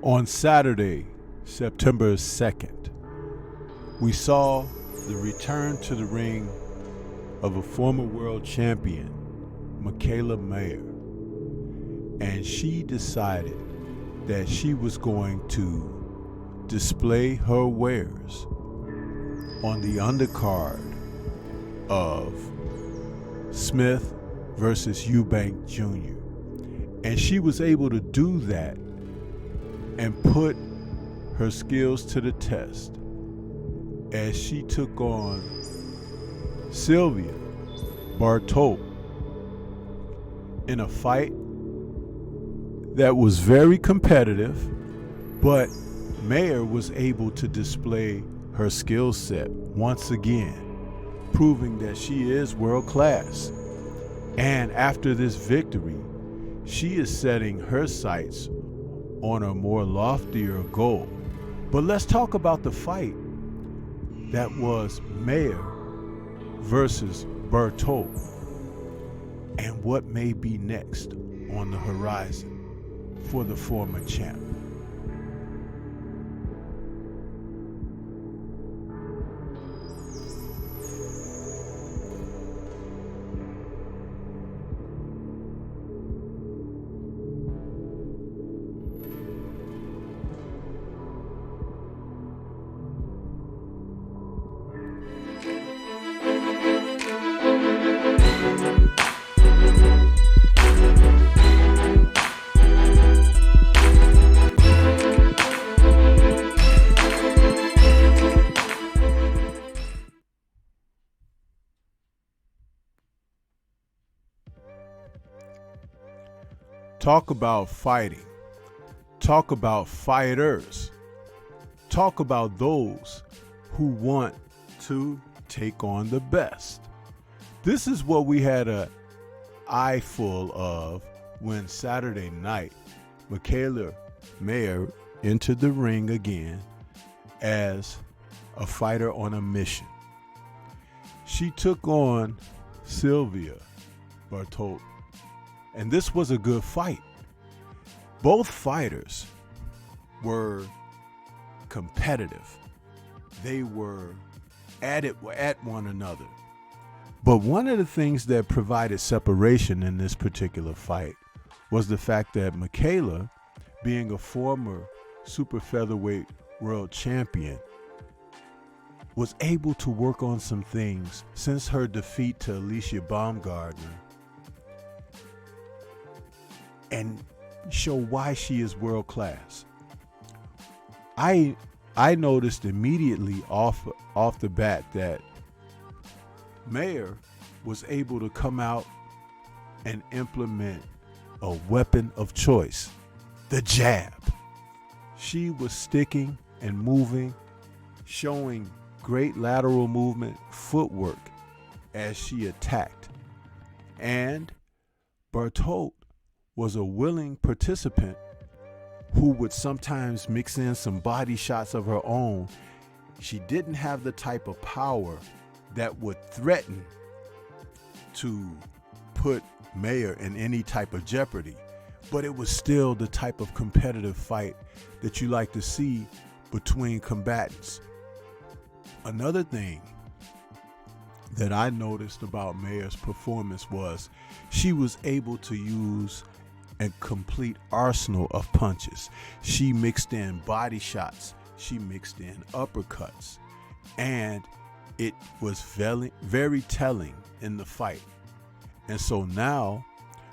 On Saturday, September 2nd, we saw the return to the ring of a former world champion, Mikaela Mayer, and she decided that she was going to display her wares on the undercard of Smith versus Eubank Jr. And she was able to do that and put her skills to the test as she took on Sylvia Bortot in a fight that was very competitive, but Mayer was able to display her skill set once again, proving that she is world class. And after this victory, she is setting her sights on a more loftier goal. But let's talk about the fight that was Mayer versus Bortot and what may be next on the horizon for the former champ. Talk about fighting. Talk about fighters. Talk about those who want to take on the best. This is what we had an eye full of when Saturday night Mikaela Mayer entered the ring again as a fighter on a mission. She took on Sylvia Bortot, and this was a good fight. Both fighters were competitive. They were at one another. But one of the things that provided separation in this particular fight was the fact that Mikaela, being a former super featherweight world champion, was able to work on some things since her defeat to Alicia Baumgardner and show why she is world class. I noticed immediately off the bat that Mayer was able to come out and implement a weapon of choice, the jab. She was sticking and moving, showing great lateral movement, footwork as she attacked. And Bortot was a willing participant who would sometimes mix in some body shots of her own. She didn't have the type of power that would threaten to put Mayer in any type of jeopardy, but it was still the type of competitive fight that you like to see between combatants. Another thing that I noticed about Mayer's performance was she was able to use a complete arsenal of punches. She mixed in body shots, she mixed in uppercuts, and it was very, very telling in the fight. And so now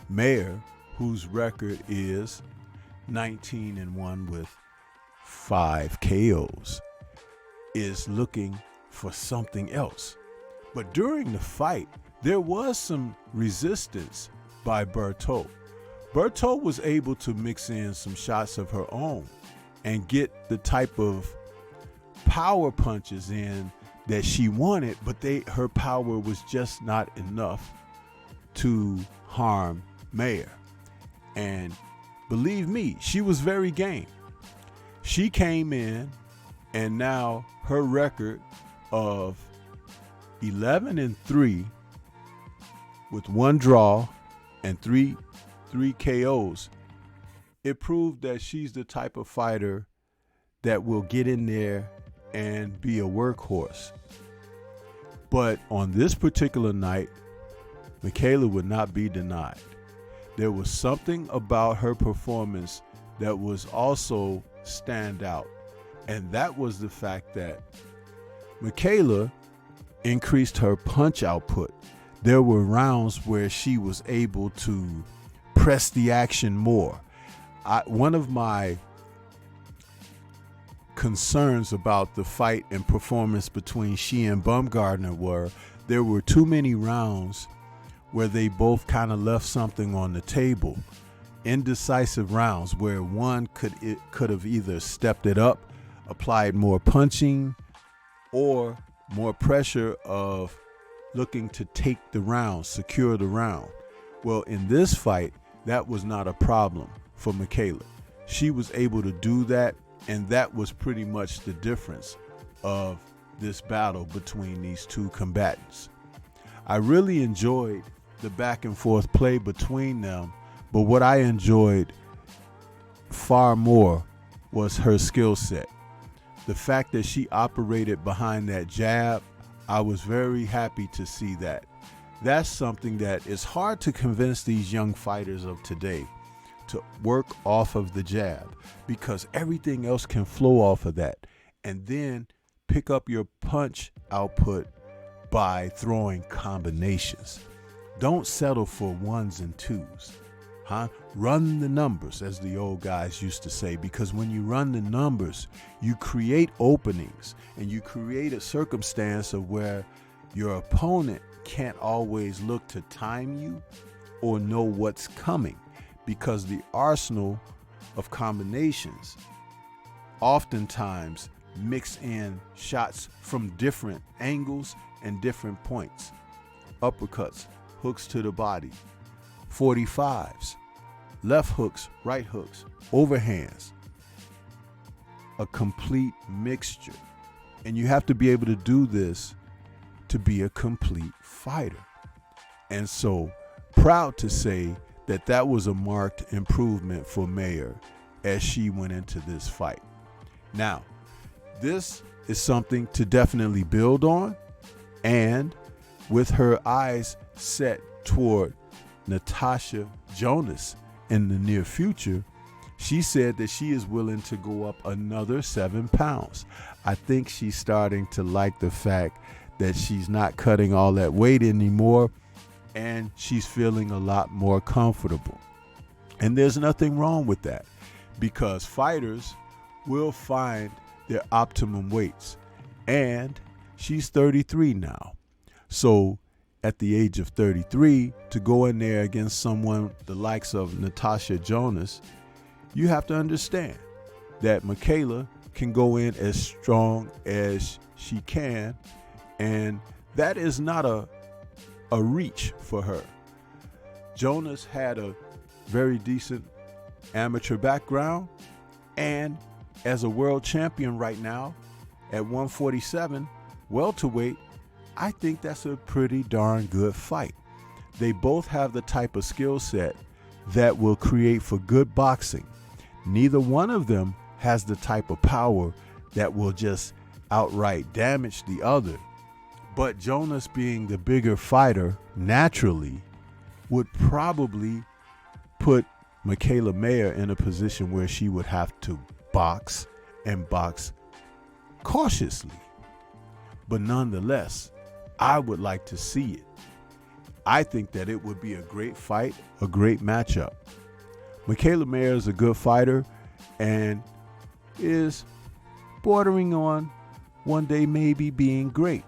Mayer, whose record is 19-1 with 5 KOs, is looking for something else. But during the fight, there was some resistance by Bortot. Bortot was able to mix in some shots of her own and get the type of power punches in that she wanted, but her power was just not enough to harm Mayer. And believe me, she was very game. She came in, and now her record of 11-3 with 1 draw and three KOs it proved that she's the type of fighter that will get in there and be a workhorse. But on this particular night, Michaela would not be denied. There was something about her performance that was also stand out, and that was the fact that Michaela increased her punch output. There were rounds where she was able to press the action more. One of my concerns about the fight and performance between she and Bumgardner were there were too many rounds where they both kind of left something on the table. Indecisive rounds where one could have either stepped it up, applied more punching, or more pressure of looking to take the round, secure the round. Well, in this fight, that was not a problem for Michaela. She was able to do that, and that was pretty much the difference of this battle between these two combatants. I really enjoyed the back and forth play between them, but what I enjoyed far more was her skill set. The fact that she operated behind that jab, I was very happy to see that. That's something that is hard to convince these young fighters of today, to work off of the jab, because everything else can flow off of that, and then pick up your punch output by throwing combinations. Don't settle for ones and twos. Run the numbers, as the old guys used to say, because when you run the numbers, you create openings, and you create a circumstance of where your opponent can't always look to time you or know what's coming, because the arsenal of combinations oftentimes mix in shots from different angles and different points. Uppercuts, hooks to the body, 45s, left hooks, right hooks, overhands, a complete mixture. And you have to be able to do this to be a complete fighter. And so, proud to say that that was a marked improvement for Mayer as she went into this fight. Now, this is something to definitely build on, and with her eyes set toward Natasha Jonas in the near future, she said that she is willing to go up another 7 pounds. I think she's starting to like the fact that she's not cutting all that weight anymore, and she's feeling a lot more comfortable. And there's nothing wrong with that, because fighters will find their optimum weights. And she's 33 now. So at the age of 33, to go in there against someone the likes of Natasha Jonas, you have to understand that Michaela can go in as strong as she can, and that is not a reach for her. Jonas had a very decent amateur background, and as a world champion right now at 147 welterweight, I think that's a pretty darn good fight. They both have the type of skill set that will create for good boxing. Neither one of them has the type of power that will just outright damage the other. But Jonas, being the bigger fighter, naturally would probably put Michaela Mayer in a position where she would have to box, and box cautiously. But nonetheless, I would like to see it. I think that it would be a great fight, a great matchup. Michaela Mayer is a good fighter and is bordering on one day maybe being great,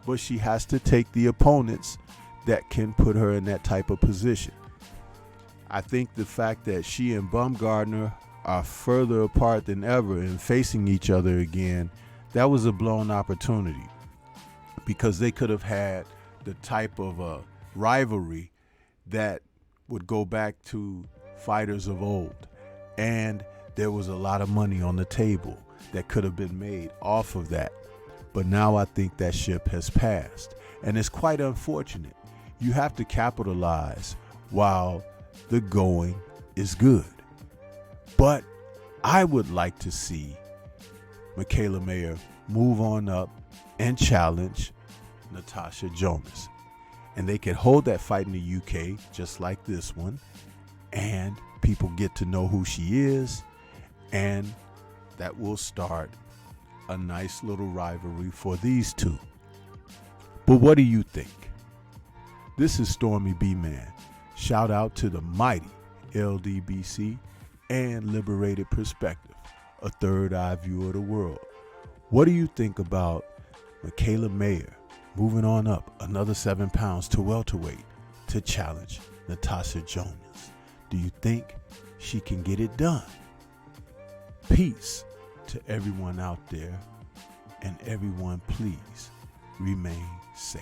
but she has to take the opponents that can put her in that type of position. I think the fact that she and Bumgardner are further apart than ever and facing each other again, that was a blown opportunity, because they could have had the type of rivalry that would go back to fighters of old, and there was a lot of money on the table that could have been made off of that. But now I think that ship has passed, and it's quite unfortunate. You have to capitalize while the going is good. But I would like to see Michaela Mayer move on up and challenge Natasha Jonas. And they could hold that fight in the UK just like this one. And people get to know who she is. And that will start a nice little rivalry for these two. But what do you think? This is Stormy B Man. Shout out to the mighty LDBC and Liberated Perspective, a third eye view of the world. What do you think about Michaela Mayer moving on up another 7 pounds to welterweight to challenge Natasha Jonas? Do you think she can get it done? Peace to everyone out there, and everyone please remain safe.